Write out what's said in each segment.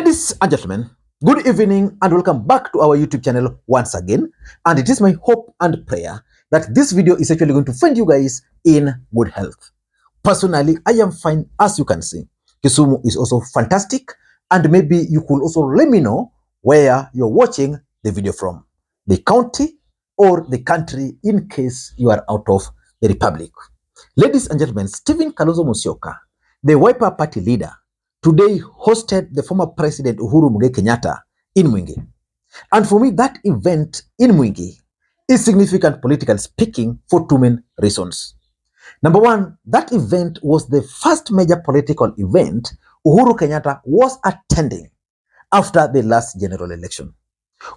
Ladies and gentlemen, good evening and welcome back to our YouTube channel once again. And it is my hope and prayer that this video is actually going to find you guys in good health. Personally, I am fine, as you can see. Kisumu is also fantastic, and maybe you could also let me know where you're watching the video from, the county or the country, in case you are out of the republic. Ladies and gentlemen, Kalonzo Musyoka, the Wiper Party leader, today hosted the former President Uhuru Kenyatta in Mwingi. And for me, that event in Mwingi is significant politically speaking for two main reasons. Number one, that event was the first major political event Uhuru Kenyatta was attending after the last general election.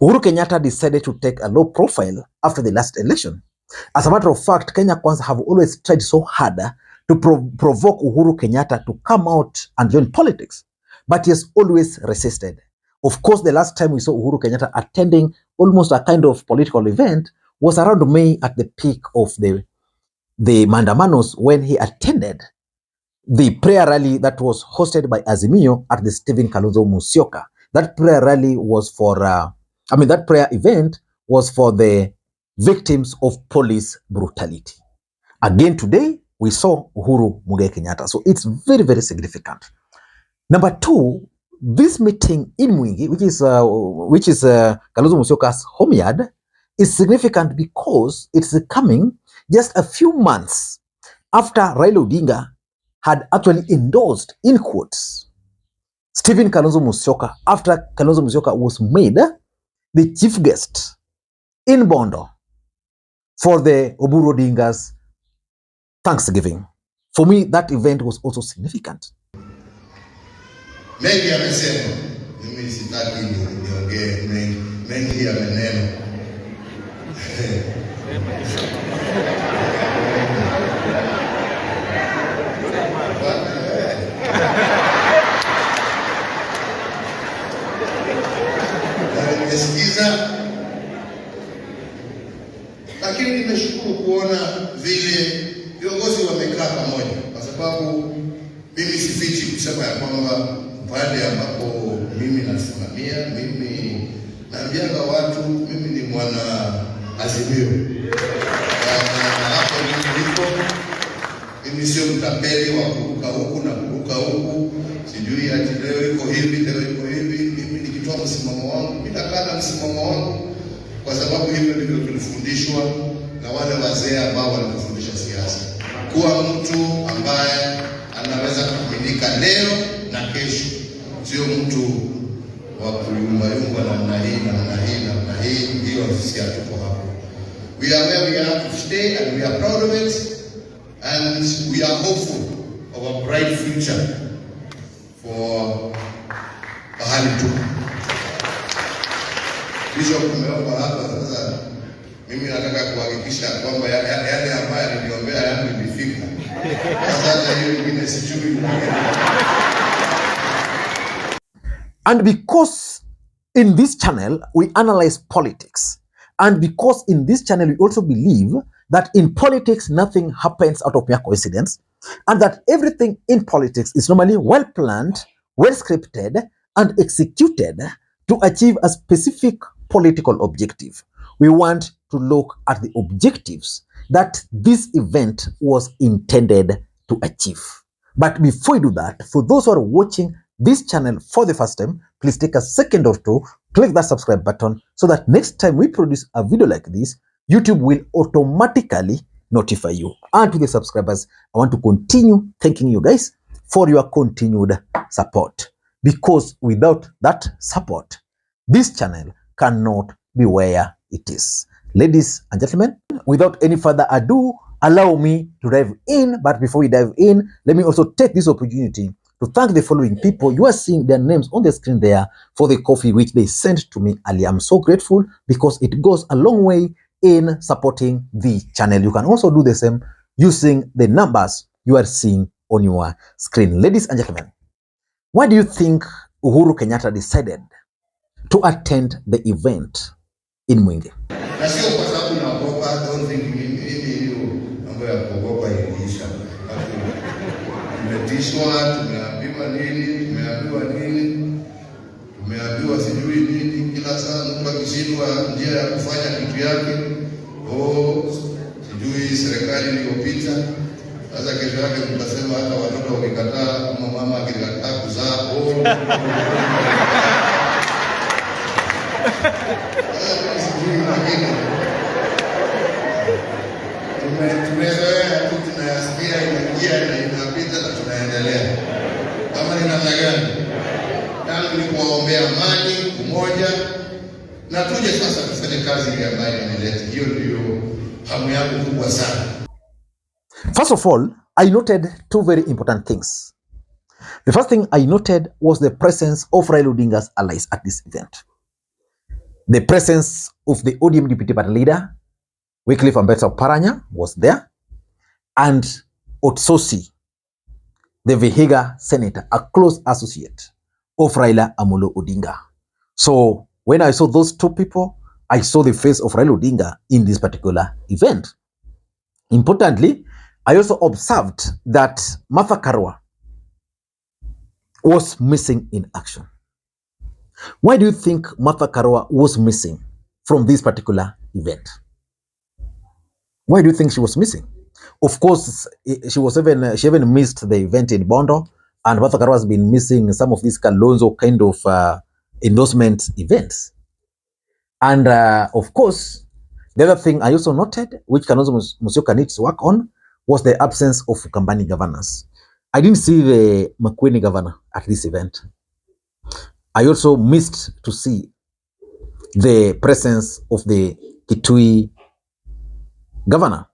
Uhuru Kenyatta decided to take a low profile after the last election. As a matter of fact, Kenya Kwanza have always tried so hard to provoke Uhuru Kenyatta to come out and join politics, but he has always resisted. Of course, the last time we saw Uhuru Kenyatta attending almost a kind of political event was around May, at the peak of the Mandamanos, when he attended the prayer rally that was hosted by Azimio at the Kalonzo Musyoka. That prayer rally was for, that prayer event was for the victims of police brutality. Again today, we saw Uhuru Kenyatta. So it's very, very significant. Number two, this meeting in Mwingi, which is Kalonzo Musyoka's homeyard, is significant because it's coming just a few months after Raila Odinga had actually endorsed, in quotes, Kalonzo Musyoka, after Kalonzo Musyoka was made the chief guest in Bondo for the Oburu Odinga's Thanksgiving. For me, that event was also significant. Mengi amesema, mimi sitaki niongee mengi ya maneno. Nimesikiza, lakini nimeshukuru kuona vile viongozi wamekaa pamoja, kwa sababu mimi sifichi kusema ya kwamba pale ambapo mimi nasimamia, mimi naambianga watu mimi ni mwana Azimio. Na hapo mimi sio mtapeli wa kuruka huku na kuruka huku, sijui ati leo iko hivi, leo iko hivi. Mimi nikitoa msimamo wangu, nitakana msimamo wangu, kwa sababu hivyo ndivyo tulifundishwa na wale wazee ambao wanatufundisha siasa. Kuwa mtu ambaye anaweza kuaminika leo na kesho, sio mtu wa kuyumbayumba namna hii, hiyo sisi hatuko hapo. We are where we have to stay, and we are proud of it, and we are hopeful of a bright future for bahali tu. Bishop umeomba hapa sasa, mimi nataka kuhakikisha kwamba yale ambayo niliombea yangu ilifika. Sasa hiyo ingine sijui. And because in this channel we analyze politics, and because in this channel we also believe that in politics nothing happens out of mere coincidence, and that everything in politics is normally well planned, well scripted, and executed to achieve a specific political objective. We want to look at the objectives that this event was intended to achieve. But before we do that, for those who are watching this channel for the first time, please take a second or two, click that subscribe button, so that next time we produce a video like this, YouTube will automatically notify you. And to the subscribers, I want to continue thanking you guys for your continued support, because without that support, this channel cannot be where it is. Ladies and gentlemen, without any further ado, allow me to dive in. But before we dive in, let me also take this opportunity to thank the following people. You are seeing their names on the screen there for the coffee which they sent to me earlier. I'm so grateful, because it goes a long way in supporting the channel. You can also do the same using the numbers you are seeing on your screen. Ladies and gentlemen, why do you think Uhuru Kenyatta decided to attend the event in Mwingi? Na sio kwa sababu naogopa, don't think mimi hiyo mambo ya kuogopa ilisha. Tumetishwa, tumeambiwa nini. kushindwa njia ya kufanya kitu yake, sijui serikali iliyopita. Sasa kesho yake mtasema hata watoto wakikataa ama mama akikataa kuzaa, tumezoea tu, tunayasikia inaingia na inapita na tunaendelea. Kama ni namna gani? Tangu ni kuwaombea amani, umoja, na tuje sasa tufanye kazi ile ambayo imeleta. Hiyo ndio hamu yangu kubwa sana. First of all, I noted two very important things. The first thing I noted was the presence of Raila Odinga's allies at this event. The presence of the ODM Deputy Party Leader, Wycliffe Ambassador Paranya, was there, and Otsosi, the Vihiga Senator, a close associate of Raila Amolo Odinga. So when I saw those two people, I saw the face of Raila Odinga in this particular event. Importantly, I also observed that Martha Karua was missing in action. Why do you think Martha Karua was missing from this particular event? Why do you think she was missing? Of course, she even missed the event in Bondo, and Martha Karua has been missing some of these Kalonzo kind of endorsement events. And of course, the other thing I also noted, which Kalonzo Musyoka needs to work on, was the absence of Ukambani governors. I didn't see the Makwiny governor at this event. I also missed to see the presence of the Kitui governor.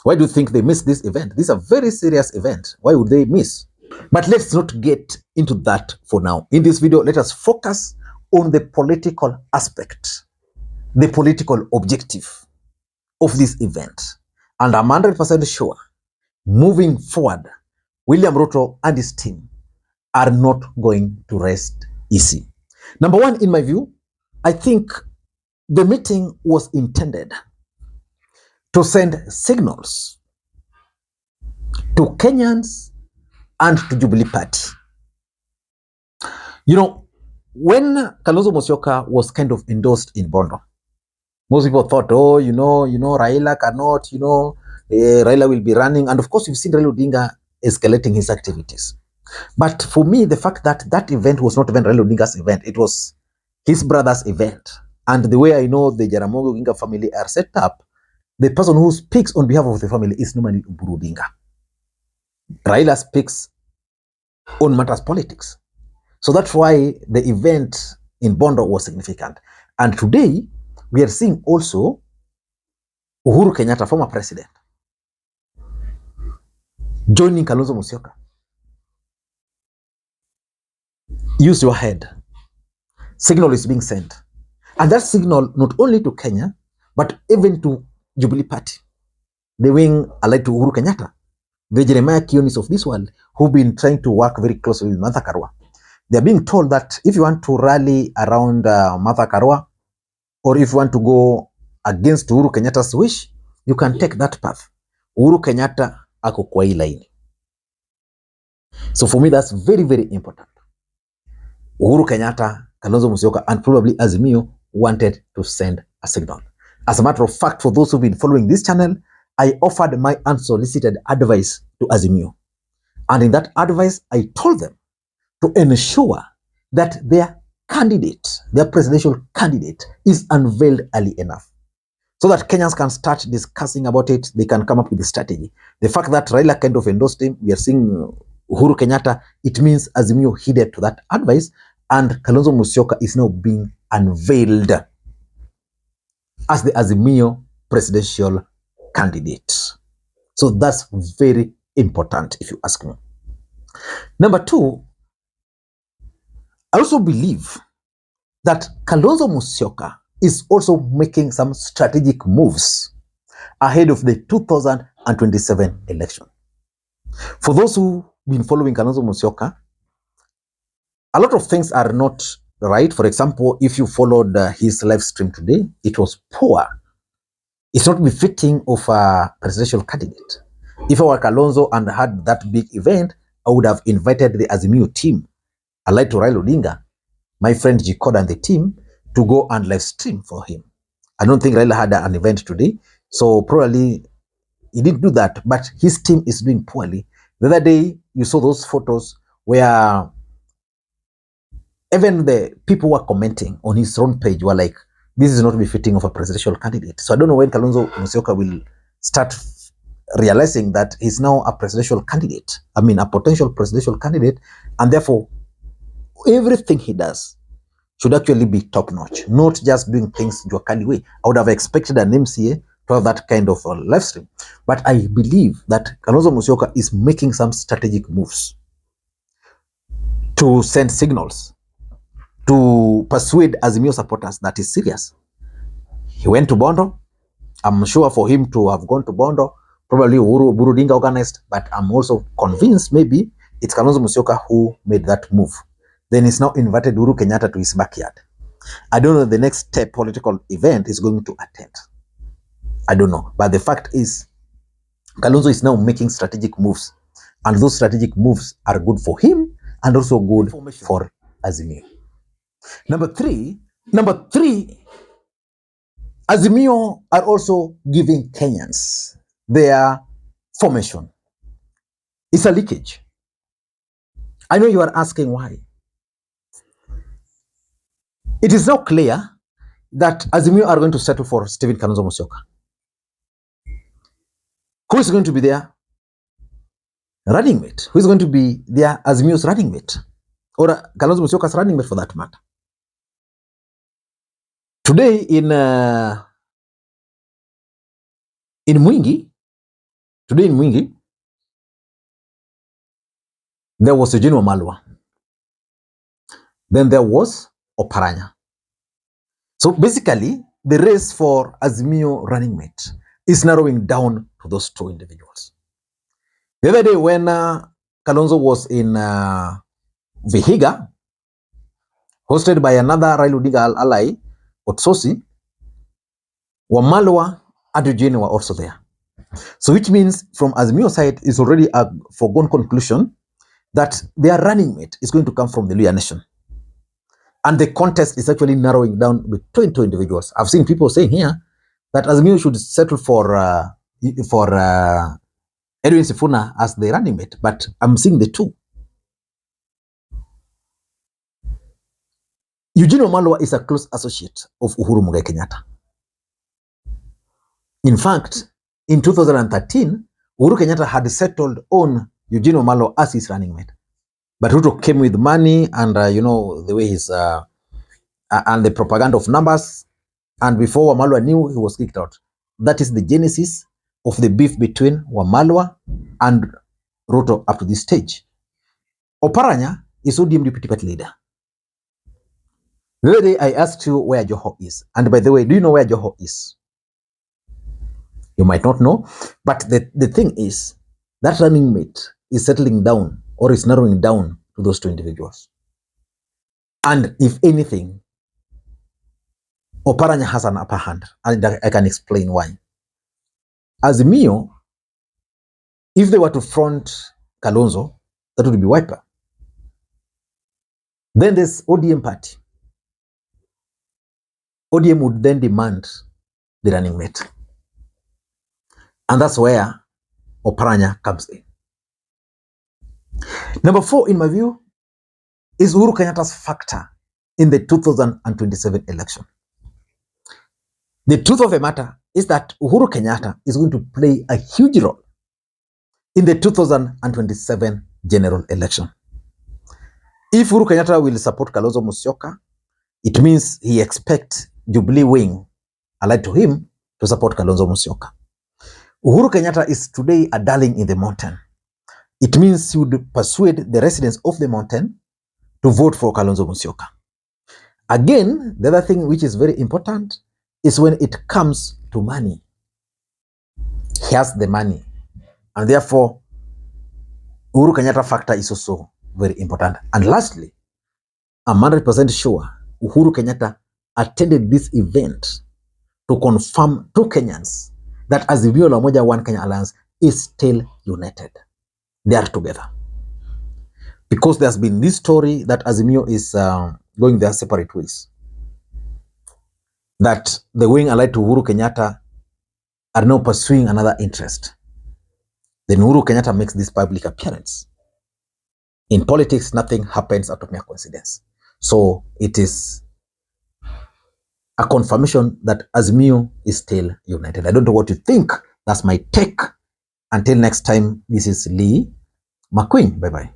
Why do you think they missed this event? This is a very serious event. Why would they miss? But let's not get into that for now. In this video, let us focus on the political aspect, the political objective of this event. And I'm 100% sure, moving forward, William Ruto and his team are not going to rest easy. Number one, in my view, I think the meeting was intended to send signals to Kenyans and to Jubilee Party. You know, when Kalonzo Musyoka was kind of endorsed in Bondo, most people thought, oh, Raila cannot, Raila will be running. And of course, you've seen Raila Odinga escalating his activities. But for me, the fact that that event was not even Raila Odinga's event, it was his brother's event. And the way I know the Jaramogi Oginga family are set up, the person who speaks on behalf of the family is normally Uhuru Odinga. Raila speaks on matters politics. So that's why the event in Bondo was significant. And today, we are seeing also Uhuru Kenyatta, former president, joining Kalonzo Musyoka. Use your head. Signal is being sent. And that signal not only to Kenya, but even to Jubilee Party, the wing allied to Uhuru Kenyatta, the Jeremiah Kionis of this world, who've been trying to work very closely with Martha Karua. They're being told that if you want to rally around Martha Karua, or if you want to go against Uhuru Kenyatta's wish, you can take that path. Uhuru Kenyatta ako kwa hii line. So for me, that's very, very important. Uhuru Kenyatta, Kalonzo Musyoka, and probably Azimio wanted to send a signal. As a matter of fact, for those who've been following this channel, I offered my unsolicited advice to Azimio. And in that advice, I told them to ensure that their candidate, their presidential candidate, is unveiled early enough so that Kenyans can start discussing about it. They can come up with a strategy. The fact that Raila kind of endorsed him, we are seeing Uhuru Kenyatta, it means Azimio heeded to that advice, and Kalonzo Musyoka is now being unveiled as the Azimio presidential candidate. So that's very important, if you ask me. Number two, I also believe that Kalonzo Musyoka is also making some strategic moves ahead of the 2027 election. For those who've been following Kalonzo Musyoka, a lot of things are not right. For example, if you followed his live stream today, it was poor. It's not befitting of a presidential candidate. If I were Kalonzo and had that big event, I would have invited the Azimio team, allied to Raila Odinga, my friend Jikoda and the team, to go and live stream for him. I don't think Raila had an event today, so probably he didn't do that, but his team is doing poorly. The other day, you saw those photos where even the people were commenting on his own page were like, this is not befitting of a presidential candidate. So I don't know when Kalonzo Musyoka will start realizing that he's now a presidential candidate. I mean, a potential presidential candidate, and therefore everything he does should actually be top notch, not just doing things Juakali way. I would have expected an MCA to have that kind of live stream, but I believe that Kalonzo Musyoka is making some strategic moves to send signals to persuade Azimio supporters that is serious. He went to Bondo. I'm sure for him to have gone to Bondo, probably Uhuru Burudinga organized, but I'm also convinced maybe it's Kalonzo Musyoka who made that move. Then he's now invited Uhuru Kenyatta to his backyard. I don't know the next step political event is going to attend. I don't know. But the fact is, Kalonzo is now making strategic moves. And those strategic moves are good for him and also good for Azimio. Number three, Azimio are also giving Kenyans their formation. It's a leakage. I know you are asking why. It is now clear that Azimio are going to settle for Stephen Kalonzo Musyoka. Who is going to be their running mate? Who is going to be their Azimio's running mate? Or Kalonzo Musyoka's running mate for that matter? Today in Mwingi, there was Eugene Wamalwa. Then there was Oparanya. So basically, the race for Azimio running mate is narrowing down to those two individuals. The other day when Kalonzo was in Vihiga, hosted by another Raila Odinga ally, Otsosi, Wamalwa and Eugene were also there. So which means from Azimio side is already a foregone conclusion that their running mate is going to come from the Luhya nation. And the contest is actually narrowing down between two individuals. I've seen people saying here that Azimio should settle for Edwin Sifuna as the running mate, but I'm seeing the two. Eugene Wamalwa is a close associate of Uhuru Kenyatta. In fact, in 2013, Uhuru Kenyatta had settled on Eugene Wamalwa as his running mate. But Ruto came with money and, the way he's, and the propaganda of numbers. And before Wamalwa knew, he was kicked out. That is the genesis of the beef between Wamalwa and Ruto up to this stage. Oparanya is ODM deputy party leader. The other day I asked you where Joho is. And by the way, do you know where Joho is? You might not know. But the thing is, that running mate is settling down or is narrowing down to those two individuals. And if anything, Oparanya has an upper hand. And I can explain why. Azimio, if they were to front Kalonzo, that would be Wiper. Then there's ODM party. ODM would then demand the running mate. And that's where Oparanya comes in. Number 4, in my view, is Uhuru Kenyatta's factor in the 2027 election. The truth of the matter is that Uhuru Kenyatta is going to play a huge role in the 2027 general election. If Uhuru Kenyatta will support Kalonzo Musyoka, it means he expects Jubilee wing allied to him to support Kalonzo Musyoka. Uhuru Kenyatta is today a darling in the mountain. It means he would persuade the residents of the mountain to vote for Kalonzo Musyoka. Again, the other thing which is very important is when it comes to money. He has the money. And therefore, Uhuru Kenyatta factor is also very important. And lastly, I'm 100% sure Uhuru Kenyatta attended this event to confirm to Kenyans that Azimio la Umoja One Kenya Alliance is still united. They are together. Because there's been this story that Azimio is going their separate ways. that the wing allied to Uhuru Kenyatta are now pursuing another interest, then Uhuru Kenyatta makes this public appearance. In politics, nothing happens out of mere coincidence. So it is a confirmation that Azimio is still united. I don't know what you think. That's my take. Until next time, this is Lee Makwiny. Bye-bye.